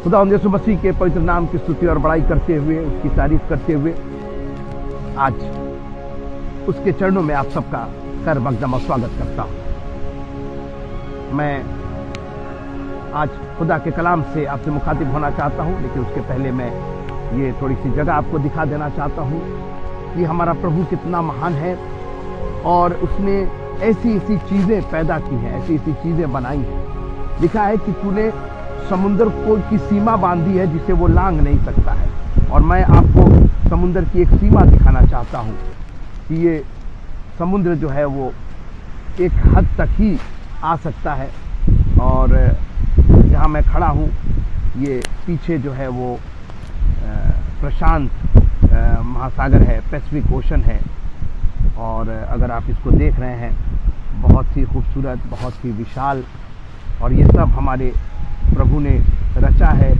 खुदा यीशु मसीह के पवित्र नाम की स्तुति और बड़ाई करते हुए, उसकी तारीफ करते हुए आज उसके चरणों में आप सबका खैर मकदम और स्वागत करता हूं। मैं आज खुदा के कलाम से आपसे मुखातिब होना चाहता हूं, लेकिन उसके पहले मैं ये थोड़ी सी जगह आपको दिखा देना चाहता हूं कि हमारा प्रभु कितना महान है और उसने ऐसी ऐसी चीज़ें पैदा की हैं, ऐसी ऐसी चीज़ें बनाई हैं। लिखा है कि तूने समुद्र को की सीमा बांधी है जिसे वो लांघ नहीं सकता है, और मैं आपको समुद्र की एक सीमा दिखाना चाहता हूँ कि ये समुद्र जो है वो एक हद तक ही आ सकता है। और जहाँ मैं खड़ा हूँ ये पीछे जो है वो प्रशांत महासागर है, पैसिफिक ओशन है, और अगर आप इसको देख रहे हैं बहुत ही खूबसूरत, बहुत ही विशाल, और ये सब हमारे प्रभु ने रचा है,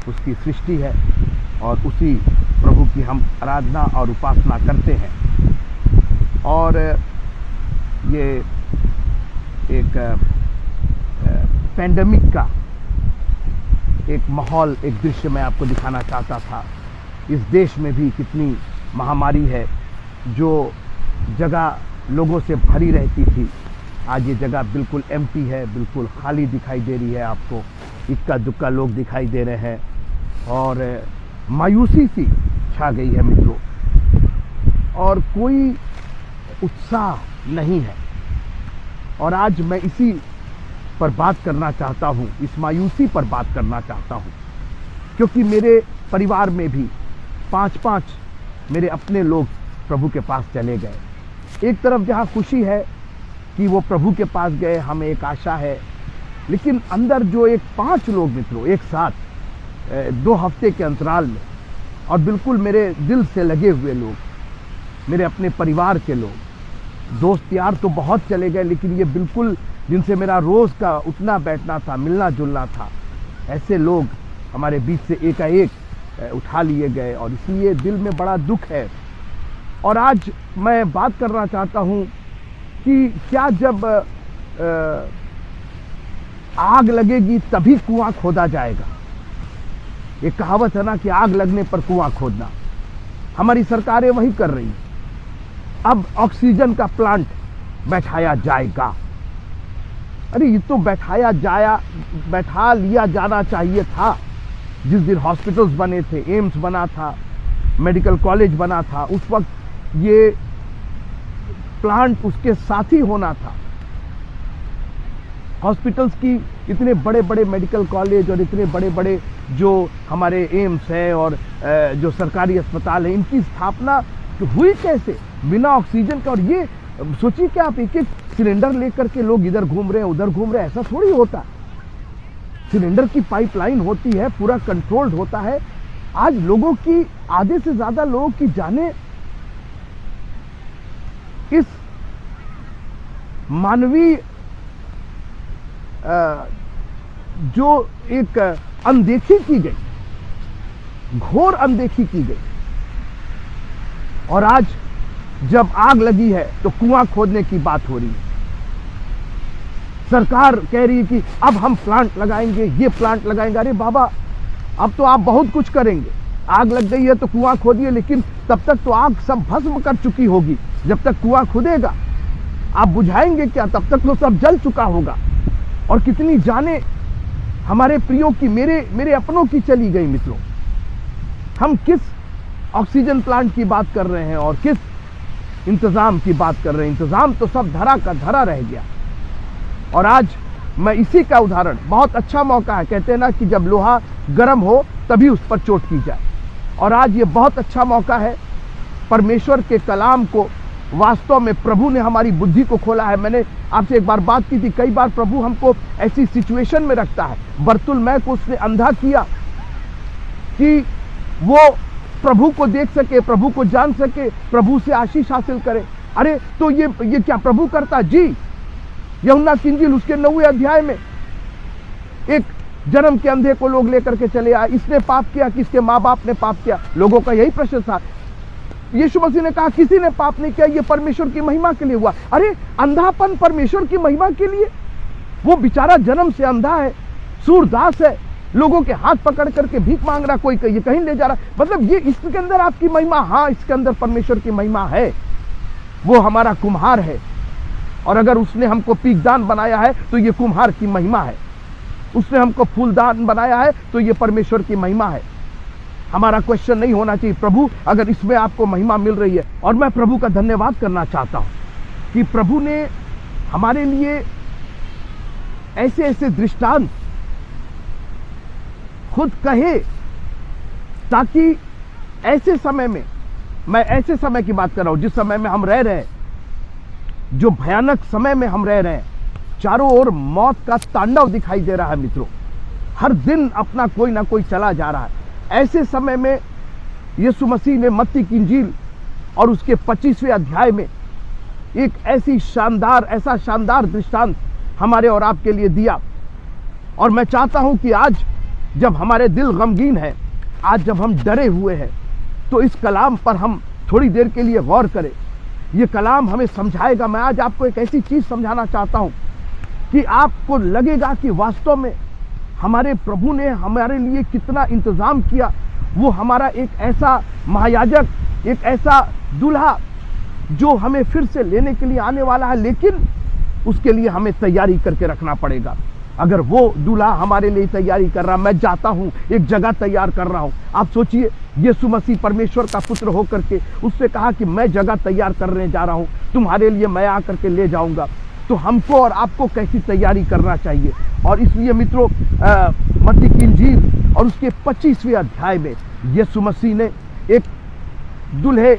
उसकी सृष्टि है, और उसी प्रभु की हम आराधना और उपासना करते हैं। और ये एक पैंडेमिक का एक माहौल, एक दृश्य मैं आपको दिखाना चाहता था। इस देश में भी कितनी महामारी है, जो जगह लोगों से भरी रहती थी, आज ये जगह बिल्कुल एम्प्टी है, बिल्कुल खाली दिखाई दे रही है। आपको इक्का दुक्का लोग दिखाई दे रहे हैं और मायूसी सी छा गई है मित्रों, और कोई उत्साह नहीं है। और आज मैं इसी पर बात करना चाहता हूँ, इस मायूसी पर बात करना चाहता हूँ, क्योंकि मेरे परिवार में भी 5-5 मेरे अपने लोग प्रभु के पास चले गए। एक तरफ जहाँ खुशी है कि वो प्रभु के पास गए, हमें एक आशा है, लेकिन अंदर जो एक 5 लोग मित्रों एक साथ 2 हफ्ते के अंतराल में, और बिल्कुल मेरे दिल से लगे हुए लोग, मेरे अपने परिवार के लोग, दोस्त यार तो बहुत चले गए, लेकिन ये बिल्कुल जिनसे मेरा रोज़ का उठना बैठना था, मिलना जुलना था, ऐसे लोग हमारे बीच से एकाएक उठा लिए गए, और इसलिए दिल में बड़ा दुख है। और आज मैं बात करना चाहता हूँ कि क्या जब आग लगेगी तभी कुआं खोदा जाएगा। ये कहावत है ना कि आग लगने पर कुआं खोदना। हमारी सरकारें वही कर रही हैं। अब ऑक्सीजन का प्लांट बैठाया जाएगा। अरे ये तो बैठा लिया जाना चाहिए था। जिस दिन हॉस्पिटल्स बने थे, एम्स बना था, मेडिकल कॉलेज बना था, उस वक्त ये प्लांट उसके साथ ही होना था। हॉस्पिटल्स की इतने बड़े बड़े मेडिकल कॉलेज और इतने बड़े बड़े जो हमारे एम्स है और जो सरकारी अस्पताल है, इनकी स्थापना हुई कैसे बिना ऑक्सीजन का। और ये सोचिए कि आप एक एक सिलेंडर लेकर के लोग इधर घूम रहे हैं, उधर घूम रहे हैं, ऐसा थोड़ी होता। सिलेंडर की पाइपलाइन होती है, पूरा कंट्रोल्ड होता है। आज लोगों की, आधे से ज्यादा लोगों की जानें इस मानवीय जो एक अनदेखी की गई, घोर अनदेखी की गई। और आज जब आग लगी है तो कुआं खोदने की बात हो रही है। सरकार कह रही है कि अब हम प्लांट लगाएंगे, ये प्लांट लगाएंगे। अरे बाबा, अब तो आप बहुत कुछ करेंगे। आग लग गई है तो कुआं खोदिए, लेकिन तब तक तो आग सब भस्म कर चुकी होगी। जब तक कुआं खुदेगा आप बुझाएंगे क्या? तब तक तो सब जल चुका होगा। और कितनी जाने हमारे प्रियों की, मेरे अपनों की चली गई मित्रों। हम किस ऑक्सीजन प्लांट की बात कर रहे हैं और किस इंतजाम की बात कर रहे हैं? इंतजाम तो सब धरा का धरा रह गया। और आज मैं इसी का उदाहरण, बहुत अच्छा मौका है, कहते हैं ना कि जब लोहा गर्म हो तभी उस पर चोट की जाए। और आज ये बहुत अच्छा मौका है, परमेश्वर के कलाम को वास्तव में प्रभु ने हमारी बुद्धि को खोला है। मैंने आपसे एक बार बात की थी, कई बार प्रभु हमको ऐसी सिचुएशन में रखता है। बर्तुलमै को उसने अंधा किया कि वो प्रभु को देख सके, प्रभु को जान सके, प्रभु से आशीष हासिल करे। अरे तो ये क्या प्रभु करता? जी, यूहन्ना की इंजील उसके 9वें अध्याय में एक जन्म के अंधे को लोग लेकर के चले आए। इसने पाप किया कि इसके माँ बाप ने पाप किया? लोगों का यही प्रश्न था। यीशु मसीह ने कहा किसी ने पाप नहीं किया, ये परमेश्वर की महिमा के लिए हुआ। अरे अंधापन परमेश्वर की महिमा के लिए? वो बेचारा जन्म से अंधा है, सूरदास है, लोगों के हाथ पकड़ करके भीख मांग रहा, कोई ये कहीं ले जा रहा। मतलब ये इसके अंदर आपकी महिमा, हाँ इसके अंदर परमेश्वर की महिमा है। वो हमारा कुम्हार है, और अगर उसने हमको पीकदान बनाया है तो ये कुम्हार की महिमा है। उसने हमको फूलदान बनाया है तो ये परमेश्वर की महिमा है। हमारा क्वेश्चन नहीं होना चाहिए, प्रभु अगर इसमें आपको महिमा मिल रही है। और मैं प्रभु का धन्यवाद करना चाहता हूं कि प्रभु ने हमारे लिए ऐसे ऐसे दृष्टांत खुद कहे, ताकि ऐसे समय में, मैं ऐसे समय की बात कर रहा हूं जिस समय में हम रह रहे हैं, जो भयानक समय में हम रह रहे हैं, चारों ओर मौत का तांडव दिखाई दे रहा है मित्रों, हर दिन अपना कोई ना कोई चला जा रहा है। ऐसे समय में यीशु मसीह ने मत्ती की इंजील और उसके 25वें अध्याय में एक ऐसा शानदार दृष्टांत हमारे और आपके लिए दिया। और मैं चाहता हूं कि आज जब हमारे दिल गमगीन है, आज जब हम डरे हुए हैं, तो इस कलाम पर हम थोड़ी देर के लिए गौर करें। ये कलाम हमें समझाएगा। मैं आज आपको एक ऐसी चीज समझाना चाहता हूं कि आपको लगेगा कि वास्तव में हमारे प्रभु ने हमारे लिए कितना इंतजाम किया। वो हमारा एक ऐसा महायाजक, एक ऐसा दूल्हा जो हमें फिर से लेने के लिए आने वाला है, लेकिन उसके लिए हमें तैयारी करके रखना पड़ेगा। अगर वो दूल्हा हमारे लिए तैयारी कर रहा, मैं जाता हूं एक जगह तैयार कर रहा हूं। आप सोचिए, यीशु मसीह परमेश्वर का पुत्र होकर के उससे कहा कि मैं जगह तैयार करने जा रहा हूं, तुम्हारे लिए मैं आकर के ले जाऊंगा। तो हमको और आपको कैसी तैयारी करना चाहिए। और इसलिए मित्रों, मत्ती की इंजील और उसके 25वें अध्याय में यीशु मसीह ने एक दूल्हे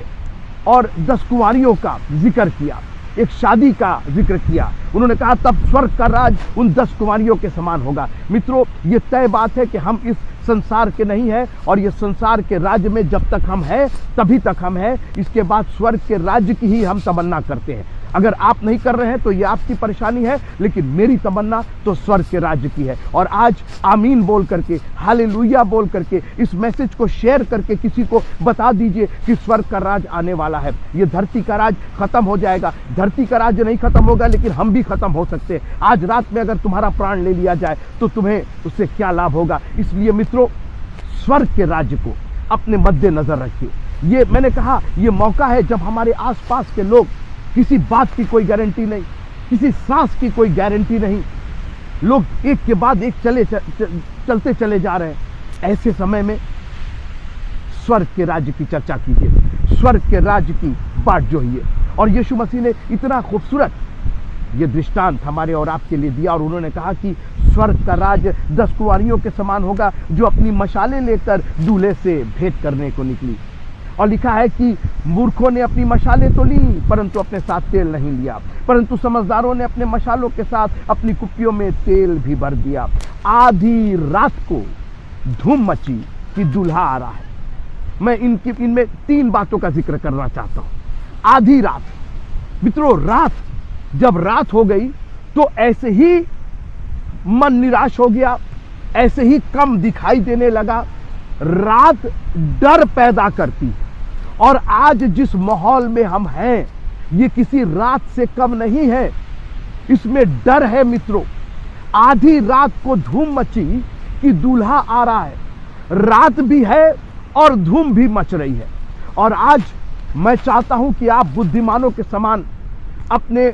और 10 कुंवारियों का जिक्र किया, एक शादी का जिक्र किया। उन्होंने कहा तब स्वर्ग का राज उन 10 कुंवारियों के समान होगा। मित्रों, ये तय बात है कि हम इस संसार के नहीं है, और ये संसार के राज्य में जब तक हम हैं तभी तक हम हैं। इसके बाद स्वर्ग के राज्य की ही हम तमन्ना करते हैं। अगर आप नहीं कर रहे हैं तो ये आपकी परेशानी है, लेकिन मेरी तमन्ना तो स्वर्ग के राज्य की है। और आज आमीन बोल करके, हालेलुया बोल करके, इस मैसेज को शेयर करके किसी को बता दीजिए कि स्वर्ग का राज आने वाला है। ये धरती का राज खत्म हो जाएगा। धरती का राज नहीं खत्म होगा, लेकिन हम भी खत्म हो सकते हैं। आज रात में अगर तुम्हारा प्राण ले लिया जाए तो तुम्हें उससे क्या लाभ होगा। इसलिए मित्रों, स्वर्ग के राज्य को अपने मद्देनजर रखिए। ये मैंने कहा, ये मौका है जब हमारे आसपास के लोग, किसी बात की कोई गारंटी नहीं, किसी सांस की कोई गारंटी नहीं, लोग एक के बाद एक चलते चले जा रहे हैं। ऐसे समय में स्वर्ग के राज्य की चर्चा कीजिए, स्वर्ग के राज्य की बाट जोइए। और यीशु मसीह ने इतना खूबसूरत ये दृष्टांत हमारे और आपके लिए दिया, और उन्होंने कहा कि स्वर्ग का राज 10 कुंवारियों के समान होगा जो अपनी मशालें लेकर दूल्हे से भेंट करने को निकली। और लिखा है कि मूर्खों ने अपनी मशालें तो ली, परंतु अपने साथ तेल नहीं लिया, परंतु समझदारों ने अपने मशालों के साथ अपनी कुप्पियों में तेल भी भर दिया। आधी रात को धूम मची कि दूल्हा आ रहा है। मैं इनमें 3 बातों का जिक्र करना चाहता हूं। आधी रात, मित्रों, रात जब रात हो गई तो ऐसे ही मन निराश हो गया, ऐसे ही कम दिखाई देने लगा। रात डर पैदा करती है, और आज जिस माहौल में हम हैं ये किसी रात से कम नहीं है, इसमें डर है मित्रों। आधी रात को धूम मची कि दूल्हा आ रहा है, रात भी है और धूम भी मच रही है। और आज मैं चाहता हूं कि आप बुद्धिमानों के समान अपने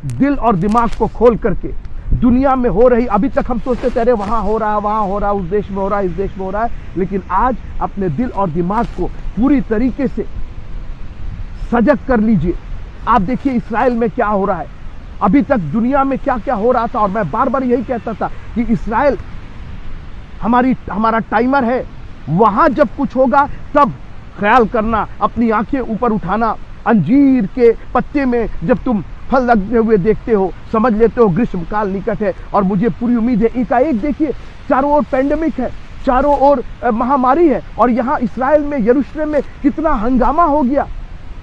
दिल और दिमाग को खोल करके दुनिया में हो रही, अभी तक हम सोचते थे अरे वहां हो रहा है, वहां हो रहा है, उस देश में हो रहा है, इस देश में हो रहा है, लेकिन आज अपने दिल और दिमाग को पूरी तरीके से सजग कर लीजिए। आप देखिए इस्राएल में क्या हो रहा है, अभी तक दुनिया में क्या क्या हो रहा था। और मैं बार बार यही कहता था कि इस्राएल हमारा टाइमर है, वहां जब कुछ होगा तब ख्याल करना, अपनी आंखें ऊपर उठाना। अंजीर के पत्ते में जब तुम फल लगते हुए देखते हो, समझ लेते हो ग्रीष्मकाल निकट है। और मुझे पूरी उम्मीद है, एकाएक देखिए चारों ओर पैंडेमिक है, चारों ओर महामारी है, और यहाँ इस्राएल में, यरूशलेम में कितना हंगामा हो गया,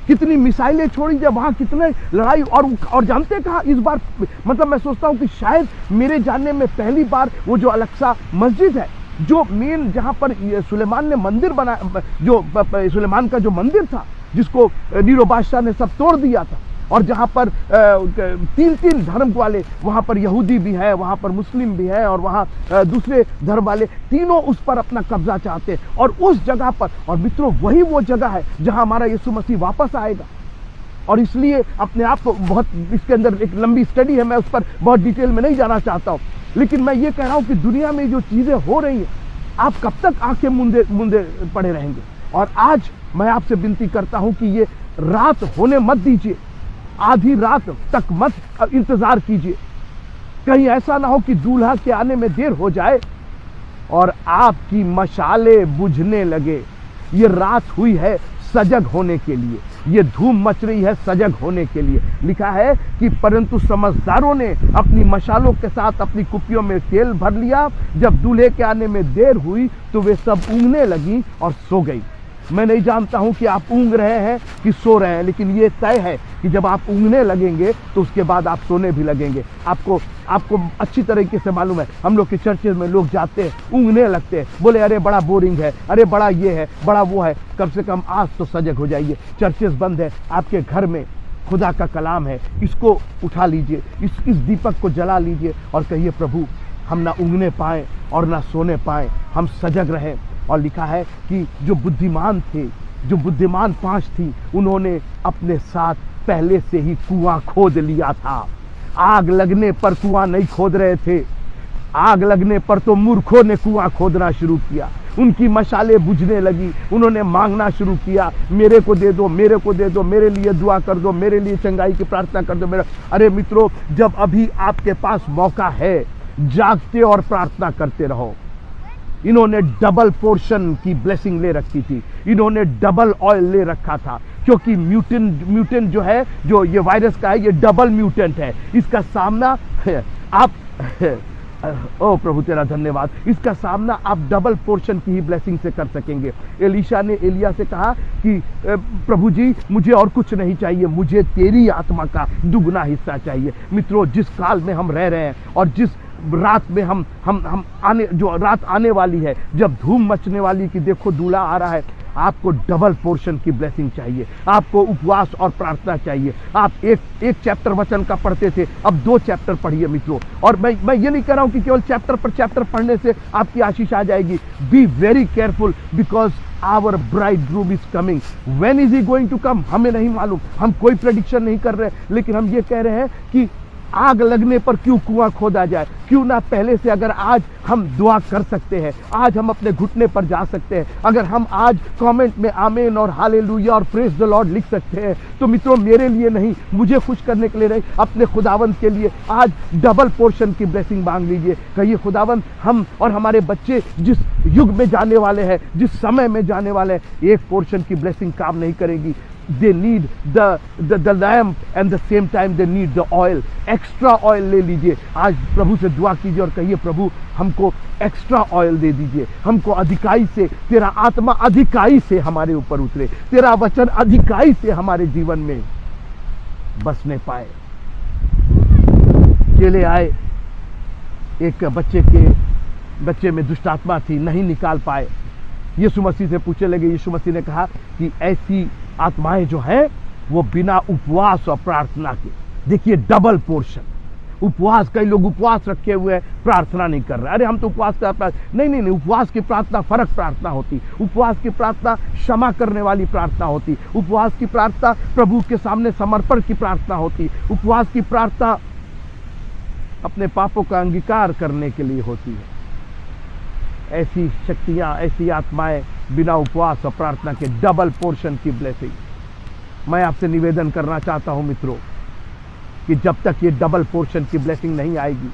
कितनी मिसाइलें छोड़ी, जब वहाँ कितने लड़ाई। और जानते कहा इस बार, मतलब मैं सोचता हूँ कि शायद मेरे जानने में पहली बार वो जो अल-अक्सा मस्जिद है, जो मेन जहाँ पर सुलेमान ने मंदिर बनाया, जो सुलेमान का जो मंदिर था जिसको नीरो बादशाह ने सब तोड़ दिया था, और जहाँ पर 3 धर्म वाले, वहाँ पर यहूदी भी है, वहाँ पर मुस्लिम भी है, और वहाँ दूसरे धर्म वाले, तीनों उस पर अपना कब्जा चाहते हैं। और उस जगह पर, और मित्रों वही वो जगह है जहाँ हमारा यीशु मसीह वापस आएगा। और इसलिए अपने आप को बहुत, इसके अंदर एक लंबी स्टडी है, मैं उस पर बहुत डिटेल में नहीं जाना चाहता हूँ, लेकिन मैं ये कह रहा हूँ कि दुनिया में जो चीज़ें हो रही हैं, आप कब तक आंखें मूंदे मूंदे पड़े रहेंगे। और आज मैं आपसे विनती करता हूँ कि ये रात होने मत दीजिए, आधी रात तक मत इंतजार कीजिए। कहीं ऐसा ना हो कि दूल्हा के आने में देर हो जाए और आपकी मशाले बुझने लगे। ये रात हुई है सजग होने के लिए, ये धूम मच रही है सजग होने के लिए। लिखा है कि परंतु समझदारों ने अपनी मशालों के साथ अपनी कुपियों में तेल भर लिया। जब दूल्हे के आने में देर हुई तो वे सब ऊँघने लगी और सो गई। मैं नहीं जानता हूं कि आप ऊँघ रहे हैं कि सो रहे हैं, लेकिन ये तय है कि जब आप ऊँघने लगेंगे तो उसके बाद आप सोने भी लगेंगे। आपको अच्छी तरीके से मालूम है, हम लोग के चर्चेज में लोग जाते हैं, ऊँघने लगते हैं, बोले अरे बड़ा बोरिंग है, अरे बड़ा ये है, बड़ा वो है। कम से कम आज तो सजग हो जाइए। चर्चेज बंद है, आपके घर में खुदा का कलाम है, इसको उठा लीजिए, इस दीपक को जला लीजिए और कहिए प्रभु हम ना ऊँघने पाएँ और ना सोने पाएँ, हम सजग रहें। और लिखा है कि जो बुद्धिमान थे, जो बुद्धिमान 5 थी, उन्होंने अपने साथ पहले से ही कुआं खोद लिया था। आग लगने पर कुआं नहीं खोद रहे थे, आग लगने पर तो मूर्खों ने कुआं खोदना शुरू किया। उनकी मशालें बुझने लगी, उन्होंने मांगना शुरू किया, मेरे को दे दो, मेरे को दे दो, मेरे लिए दुआ कर दो, मेरे लिए चंगाई की प्रार्थना कर दो मेरा। अरे मित्रों, जब अभी आपके पास मौका है, जागते और प्रार्थना करते रहो। इन्होंने डबल पोर्शन की ब्लेसिंग ले रखी थी, इन्होंने डबल ऑयल ले रखा था, क्योंकि म्यूटेंट जो है, जो ये वायरस का है, ये डबल म्यूटेंट है। इसका सामना आप ओ प्रभु तेरा धन्यवाद, इसका सामना आप डबल पोर्शन की ही ब्लेसिंग से कर सकेंगे। एलीशा ने एलिया से कहा कि प्रभु जी मुझे और कुछ नहीं चाहिए, मुझे तेरी आत्मा का दुगना हिस्सा चाहिए। मित्रों, जिस काल में हम रह रहे हैं और जिस रात में हम जो रात आने वाली है, जब धूम मचने वाली कि देखो दूल्हा आ रहा है, आपको डबल पोर्शन की ब्लेसिंग चाहिए, आपको उपवास और प्रार्थना चाहिए। आप एक चैप्टर वचन का पढ़ते थे, अब 2 चैप्टर पढ़िए मित्रों। और मैं ये नहीं कह रहा हूं कि केवल चैप्टर पर चैप्टर पढ़ने से आपकी आशीष आ जाएगी। Be very careful because our bridegroom is coming. When is he going to come हमें नहीं मालूम, हम कोई प्रेडिक्शन नहीं कर रहे, लेकिन हम ये कह रहे हैं कि आग लगने पर क्यों कुआं खोदा जाए, क्यों ना पहले से अगर आज हम दुआ कर सकते हैं, आज हम अपने घुटने पर जा सकते हैं, अगर हम आज कमेंट में आमीन और हालेलुया और प्रेज द लॉर्ड लिख सकते हैं, तो मित्रों मेरे लिए नहीं, मुझे खुश करने के लिए नहीं, अपने खुदावंत के लिए आज डबल पोर्शन की ब्लेसिंग मांग लीजिए। कहिए खुदावंत, हम और हमारे बच्चे जिस युग में जाने वाले हैं, जिस समय में जाने वाले हैं, एक पोर्शन की ब्लेसिंग काम नहीं करेगी। They need the lamp and the same time they need the oil. Extra oil ले लीजिए। आज प्रभु से दुआ कीजिए और कहिए प्रभु हमको एक्स्ट्रा ऑयल दे दीजिए, हमको अधिकाई से, तेरा आत्मा अधिकाई से हमारे ऊपर उतरे, तेरा वचन अधिकाई से हमारे जीवन में बसने पाए। चले आए, एक बच्चे में दुष्ट आत्मा थी, नहीं निकाल पाए। यीशु मसीह से पूछने लगे, यीशु मसीह ने कहा कि ऐसी आत्माएं जो हैं वो बिना उपवास और प्रार्थना के, देखिए डबल पोर्शन उपवास, कई लोग उपवास रखे हुए हैं, प्रार्थना नहीं कर रहे। अरे हम तो उपवास का नहीं, उपवास की प्रार्थना फर्क प्रार्थना होती, उपवास की प्रार्थना क्षमा करने वाली प्रार्थना होती, उपवास की प्रार्थना प्रभु के सामने समर्पण की प्रार्थना होती, उपवास की प्रार्थना अपने पापों का अंगीकार करने के लिए होती है। ऐसी शक्तियां, ऐसी आत्माएं बिना उपवास और प्रार्थना के डबल पोर्शन की ब्लेसिंग। मैं आपसे निवेदन करना चाहता हूं मित्रों कि जब तक ये डबल पोर्शन की ब्लेसिंग नहीं आएगी,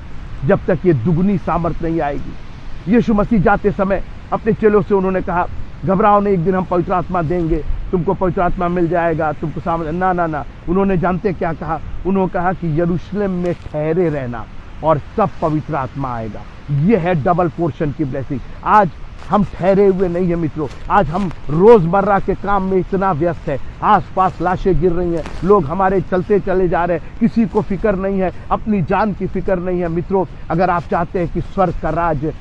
जब तक ये दुगनी सामर्थ नहीं आएगी। यीशु मसीह जाते समय अपने चेलों से उन्होंने कहा, घबराओ नहीं, एक दिन हम पवित्र आत्मा देंगे, तुमको पवित्र आत्मा मिल जाएगा, तुमको सामने ना। उन्होंने जानते क्या कहा? उन्होंने कहा कि यरूशलेम में ठहरे रहना और सब पवित्र आत्मा आएगा। ये है डबल पोर्शन की ब्लेसिंग। आज हम ठहरे हुए नहीं है मित्रों, आज हम रोजमर्रा के काम में इतना व्यस्त है, आसपास लाशें गिर रही हैं, लोग हमारे चलते चले जा रहे हैं, किसी को फिक्र नहीं है, अपनी जान की फिक्र नहीं है। मित्रों, अगर आप चाहते हैं कि स्वर्ग का राज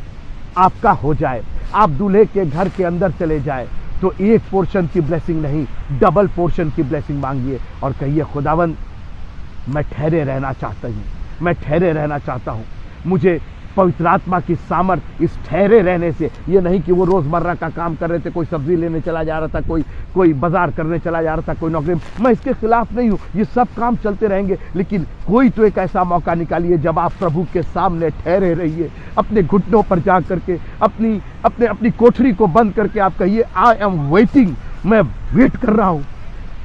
आपका हो जाए, आप दूल्हे के घर के अंदर चले जाए, तो एक पोर्शन की ब्लेसिंग नहीं, डबल पोर्शन की ब्लेसिंग मांगिए और कहिए खुदावंद मैं ठहरे रहना चाहता हूँ, मैं ठहरे रहना चाहता हूँ। मुझे पवित्र आत्मा की सामर्थ इस ठहरे रहने से, ये नहीं कि वो रोजमर्रा का काम कर रहे थे, कोई सब्जी लेने चला जा रहा था, कोई बाजार करने चला जा रहा था, कोई नौकरी, मैं इसके खिलाफ नहीं हूँ, ये सब काम चलते रहेंगे, लेकिन कोई तो एक ऐसा मौका निकालिए जब आप प्रभु के सामने ठहरे रहिए, अपने घुटनों पर जा करके अपनी कोठरी को बंद करके आप कहिए, आई एम वेटिंग, मैं वेट कर रहा हूँ।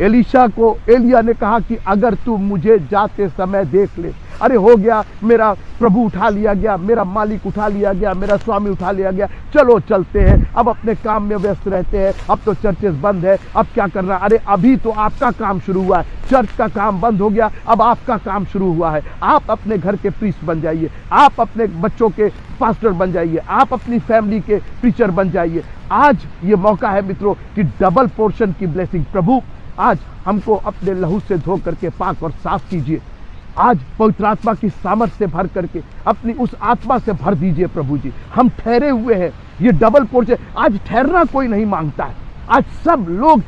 एलिशा को एलिया ने कहा कि अगर तू मुझे जाते समय देख ले, अरे हो गया, मेरा प्रभु उठा लिया गया, मेरा मालिक उठा लिया गया, मेरा स्वामी उठा लिया गया, चलो चलते हैं, अब अपने काम में व्यस्त रहते हैं, अब तो चर्चेस बंद है, अब क्या करना। अरे अभी तो आपका काम शुरू हुआ है, चर्च का काम बंद हो गया, अब आपका काम शुरू हुआ है। आप अपने घर के प्रीस्ट बन जाइए, आप अपने बच्चों के पास्टर बन जाइए, आप अपनी फैमिली के प्रीचर बन जाइए। आज ये मौका है मित्रों कि डबल पोर्शन की ब्लेसिंग प्रभु आज हमको अपने लहू से धो करके पाक और साफ कीजिए। आज पवित्र आत्मा की सामर्थ से भर करके अपनी उस आत्मा से भर दीजिए प्रभु जी। हम ठहरे हुए हैं, ये डबल पोर्शन। आज ठहरना कोई नहीं मांगता है, आज सब लोग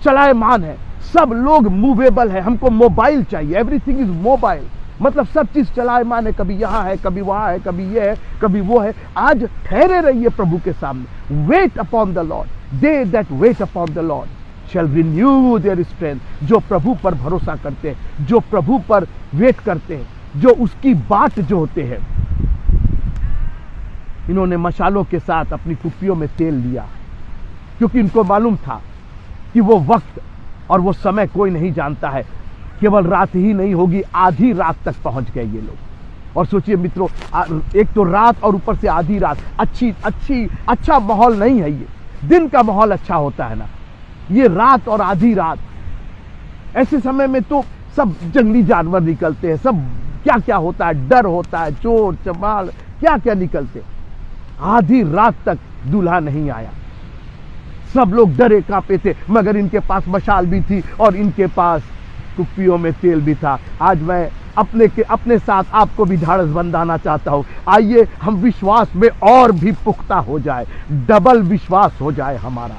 चलायमान है, सब लोग मूवेबल है। हमको मोबाइल चाहिए, एवरीथिंग इज मोबाइल, मतलब सब चीज चलायमान है, कभी यहाँ है, कभी वहां है, कभी ये है, कभी वो है। आज ठहरे रहिए प्रभु के सामने। Weight upon the Lord, they that weight upon the Lord shall renew their strength। जो प्रभु पर भरोसा करते हैं, जो प्रभु पर वेट करते हैं, जो उसकी बाट जो होते हैं। इन्होंने मशालों के साथ अपनी कुप्पियों में तेल लिया, क्योंकि इनको मालूम था कि वो वक्त और वो समय कोई नहीं जानता है, केवल रात ही नहीं होगी, आधी रात तक पहुंच गए ये लोग। और सोचिए मित्रों, एक तो रात और ऊपर से आधी रात। अच्छा माहौल नहीं है ये। दिन का माहौल अच्छा होता है ना, ये रात और आधी रात। ऐसे समय में तो सब जंगली जानवर निकलते हैं, सब क्या क्या होता है, डर होता है, चोर चमार क्या क्या निकलते। आधी रात तक दूल्हा नहीं आया, सब लोग डरे कांपे थे, मगर इनके पास मशाल भी थी और इनके पास कुप्पियों में तेल भी था। आज मैं अपने साथ आपको भी ढाढ़स बंधाना चाहता हूं। आइए हम विश्वास में और भी पुख्ता हो जाए, डबल विश्वास हो जाए हमारा।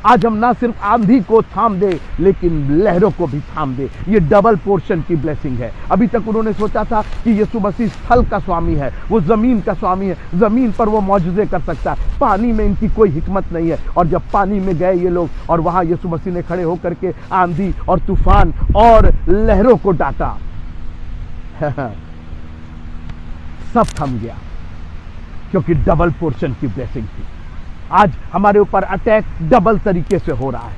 आज हम ना सिर्फ आंधी को थाम दे, लेकिन लहरों को भी थाम दे। ये डबल पोर्शन की ब्लेसिंग है। अभी तक उन्होंने सोचा था कि यीशु मसीह स्थल का स्वामी है, वो जमीन का स्वामी है, जमीन पर वो मौजूदे कर सकता है, पानी में इनकी कोई हिकमत नहीं है। और जब पानी में गए ये लोग और वहां यीशु मसीह ने खड़े होकर के आंधी और तूफान और लहरों को डांटा, सब थम गया, क्योंकि डबल पोर्शन की ब्लेसिंग थी। आज हमारे ऊपर अटैक डबल तरीके से हो रहा है।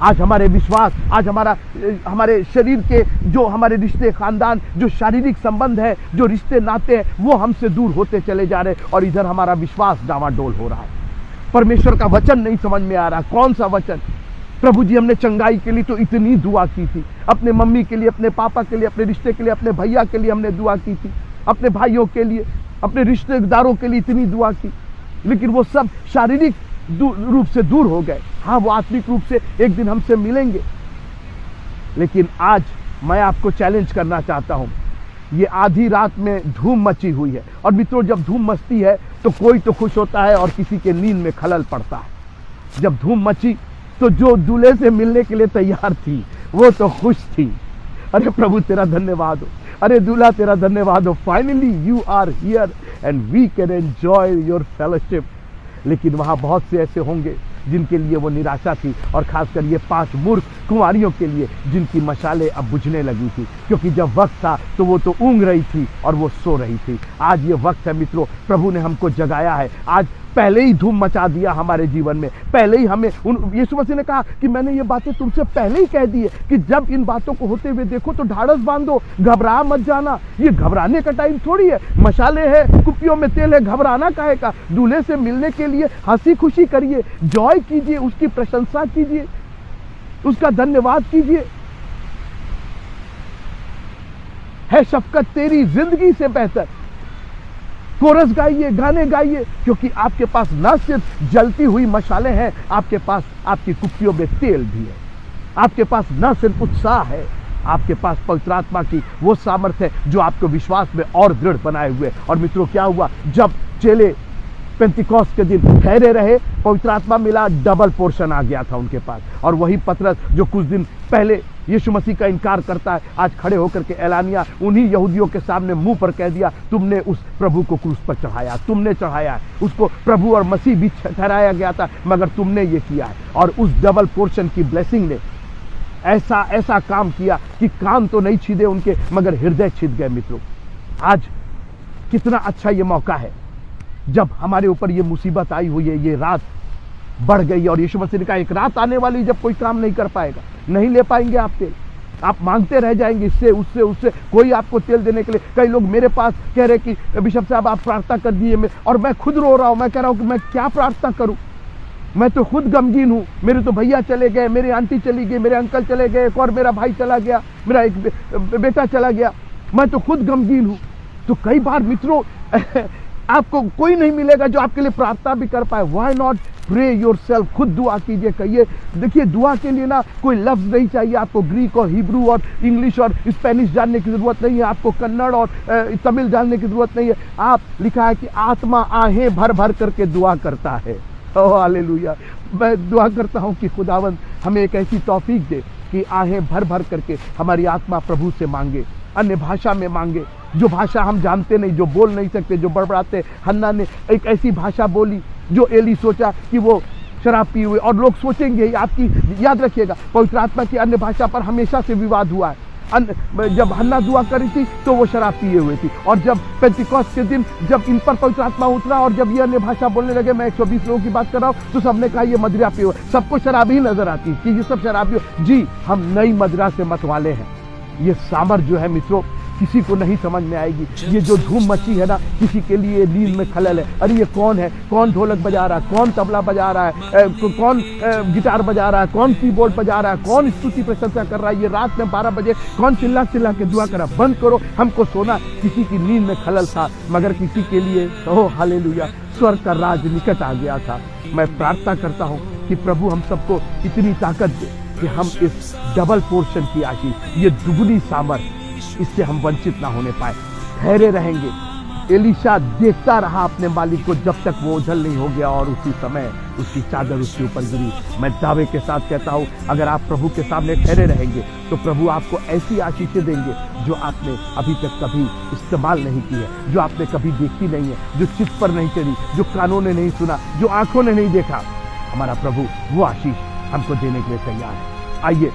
आज हमारे विश्वास, आज हमारे शरीर के जो हमारे रिश्ते, खानदान, जो शारीरिक संबंध है, जो रिश्ते नाते हैं, वो हमसे दूर होते चले जा रहे हैं। और इधर हमारा विश्वास डावाडोल हो रहा है। परमेश्वर का वचन नहीं समझ में आ रहा। कौन सा वचन? प्रभु जी, हमने चंगाई के लिए तो इतनी दुआ की थी, अपने मम्मी के लिए, अपने पापा के लिए, अपने रिश्ते के लिए, अपने भैया के लिए हमने दुआ की थी, अपने भाइयों के लिए, अपने रिश्तेदारों के लिए इतनी दुआ की, लेकिन वो सब शारीरिक रूप से दूर हो गए। हाँ, वो आत्मिक रूप से एक दिन हमसे मिलेंगे। लेकिन आज मैं आपको चैलेंज करना चाहता हूं। ये आधी रात में धूम मची हुई है, और मित्रों, जब धूम मचती है तो कोई तो खुश होता है और किसी के नींद में खलल पड़ता है। जब धूम मची तो जो दूल्हे से मिलने के लिए तैयार थी वो तो खुश थी। अरे प्रभु तेरा धन्यवाद हो, अरे दूल्हा तेरा धन्यवाद हो, finally you are here and we can enjoy your fellowship. लेकिन वहां बहुत से ऐसे होंगे जिनके लिए वो निराशा थी, और खासकर ये 5 मूर्ख कुंवारियों के लिए जिनकी मशालें अब बुझने लगी थी, क्योंकि जब वक्त था तो वो तो ऊँग रही थी और वो सो रही थी। आज ये वक्त है मित्रों, प्रभु ने हमको जगाया है। आज पहले ही धूम मचा दिया हमारे जीवन में, पहले ही हमें यीशु मसीह ने कहा कि मैंने ये बातें तुमसे पहले ही कह दी है कि जब इन बातों को होते हुए देखो तो ढाढ़स बांधो, घबरा मत जाना। ये घबराने का टाइम थोड़ी है। मशाले है, कुप्पियों में तेल है, घबराना काहे का? दूल्हे से मिलने के लिए हंसी खुशी करिए, जॉय कीजिए, उसकी प्रशंसा कीजिए, उसका धन्यवाद कीजिए। है शफकत तेरी जिंदगी से बेहतर। कोरस गाइए, गाने गाइए, क्योंकि आपके पास न सिर्फ जलती हुई मशालें हैं, आपके पास आपकी कुप्पियों में तेल भी है। आपके पास न सिर्फ उत्साह है, आपके पास पवित्र आत्मा की वो सामर्थ्य है जो आपको विश्वास में और दृढ़ बनाए हुए। और मित्रों, क्या हुआ जब चेले पेंतिकोस्त के दिन ठहरे रहे, पवित्र आत्मा मिला, डबल पोर्शन आ गया था उनके पास। और वही पतरस जो कुछ दिन पहले यीशु मसीह का इनकार करता है, आज खड़े होकर के ऐलानिया उन्हीं यहूदियों के सामने मुंह पर कह दिया, तुमने उस प्रभु को क्रूस पर चढ़ाया, तुमने चढ़ाया, उसको प्रभु और मसीह भी ठहराया गया था, मगर तुमने ये किया है। और उस डबल पोर्शन की ब्लेसिंग ने ऐसा काम किया कि कान तो नहीं छिदे उनके, मगर हृदय छिद गए। मित्रों, आज कितना अच्छा ये मौका है जब हमारे ऊपर ये मुसीबत आई हुई है, ये रात बढ़ गई और यीशु मसीह ने कहा एक रात आने वाली जब कोई काम नहीं कर पाएगा, नहीं ले पाएंगे आप तेल, आप मांगते रह जाएंगे इससे उससे उससे, कोई आपको तेल देने के लिए। कई लोग मेरे पास कह रहे कि बिशप साहब आप प्रार्थना कर दिए, और मैं खुद रो रहा हूं, मैं कह रहा हूं कि मैं क्या प्रार्थना करूं, मैं तो खुद गमगीन हूं। मेरे तो भैया चले गए, मेरी आंटी चली गई, मेरे अंकल चले गए, एक और मेरा भाई चला गया, मेरा एक बेटा चला गया, मैं तो खुद गमगीन हूं। तो कई बार मित्रों आपको कोई नहीं मिलेगा जो आपके लिए प्रार्थना भी कर पाए। व्हाई नॉट प्रे योरसेल्फ, खुद दुआ कीजिए, कहिए। देखिए, दुआ के लिए ना कोई लफ्ज नहीं चाहिए, आपको ग्रीक और हिब्रू और इंग्लिश और स्पेनिश जानने की जरूरत नहीं है, आपको कन्नड़ और तमिल जानने की जरूरत नहीं है। आप लिखा है कि आत्मा आहें भर भर करके दुआ करता है। Oh hallelujah. मैं दुआ करता हूं कि खुदावंद हमें एक ऐसी तौफीक दे कि आहें भर भर करके हमारी आत्मा प्रभु से मांगे, अन्य भाषा में मांगे, जो भाषा हम जानते नहीं, जो बोल नहीं सकते, जो बड़बड़ाते। हन्ना ने एक ऐसी भाषा बोली जो एली सोचा कि वो शराब पिए हुए, और लोग सोचेंगे, आपकी याद रखिएगा, पवित्र आत्मा की अन्य भाषा पर हमेशा से विवाद हुआ है। जब हन्ना दुआ करी थी तो वो शराब पिए हुए थी, और जब पेंतिकोस्त के दिन जब इन पर पवित्र आत्मा उतरा और जब ये अन्य भाषा बोलने लगे, मैं 120 लोगों की बात कर रहा हूँ, तो सबने कहा ये मदिरा पिए हुए, सबको शराब ही नजर आती कि ये सब शराबी हो। जी, हम नई मदिरा से मत वाले हैं। ये सामर जो है मित्रों, किसी को नहीं समझ में आएगी। ये जो धूम मची है ना, किसी के लिए नींद में खलल है। अरे ये कौन है, कौन ढोलक बजा रहा है, कौन तबला बजा रहा है, कौन गिटार बजा रहा है, कौन कीबोर्ड बजा रहा है, कौन स्तुति प्रशंसा कर रहा है, ये रात में 12 बजे कौन चिल्ला चिल्ला के दुआ कर रहा है। बंद करो, हमको सोना। किसी की नींद में खलल था, मगर किसी के लिए ओह हालेलुया, स्वर्ग का राज निकट आ गया था। मैं प्रार्थना करता हूँ कि प्रभु हम सबको इतनी ताकत दे कि हम इस डबल पोर्शन की आशीष, ये दुगनी सामर्थ, इससे हम वंचित ना होने पाए, ठहरे रहेंगे। एलीशा देखता रहा अपने मालिक को जब तक वो ओझल नहीं हो गया, और उसी समय उसकी चादर उसके ऊपर गिरी। मैं दावे के साथ कहता हूं, अगर आप प्रभु के सामने ठहरे रहेंगे तो प्रभु आपको ऐसी आशीषें देंगे जो आपने अभी तक कभी इस्तेमाल नहीं की है, जो आपने कभी देखी नहीं है, जो चित्त पर नहीं चढ़ी, जो कानों ने नहीं सुना, जो आंखों ने नहीं देखा। हमारा प्रभु वो आशीष हमको देने के लिए तैयार है। आइए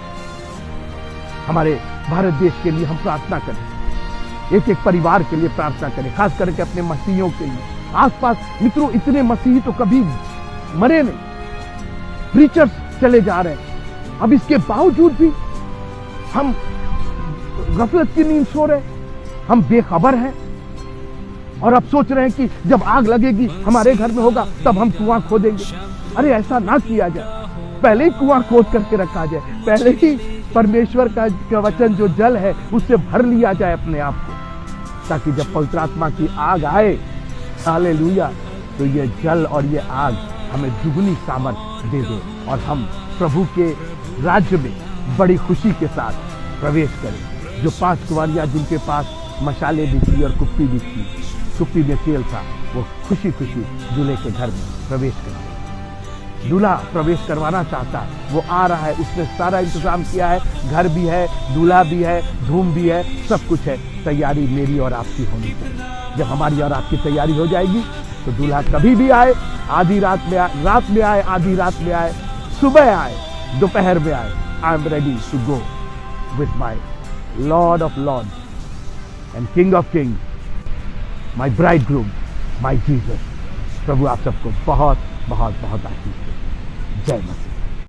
हमारे भारत देश के लिए हम प्रार्थना करें, एक एक परिवार के लिए प्रार्थना करें, खास करके अपने मसीहियों के लिए। आसपास मित्रों इतने मसीही तो कभी मरे नहीं, प्रीचर्स चले जा रहे हैं, अब इसके बावजूद भी हम गफलत की नींद सो रहे, हम बेखबर हैं, और अब सोच रहे हैं कि जब आग लगेगी हमारे घर में होगा तब हम कुआं खोदेंगे। अरे ऐसा ना किया जाए, पहले ही कुआं खोद करके रखा जाए, पहले ही परमेश्वर का वचन जो जल है उससे भर लिया जाए अपने आप को, ताकि जब पवित्र आत्मा की आग आए, हालेलुया, तो ये जल और ये आग हमें दुगनी सामर्थ दे दे और हम प्रभु के राज्य में बड़ी खुशी के साथ प्रवेश करें। जो 5 कुंवारियां जिनके पास मशाले भी थी और कुप्पी भी थी, कुप्पी में तेल था, वो खुशी खुशी दूल्हे के घर में प्रवेश करें। दूल्हा प्रवेश करवाना चाहता है, वो आ रहा है, उसने सारा इंतजाम किया है, घर भी है, दूल्हा भी है, धूम भी है, सब कुछ है। तैयारी मेरी और आपकी होनी चाहिए। जब हमारी और आपकी तैयारी हो जाएगी तो दूल्हा कभी भी आए, आधी रात में आए, रात में आए, आधी रात में आए, सुबह आए, दोपहर में आए, I am ready to go with my lord of lords and king of kings, my bride groom, my Jesus. प्रभु आप सबको बहुत बहुत बहुत आशीष दे। जय मसीह।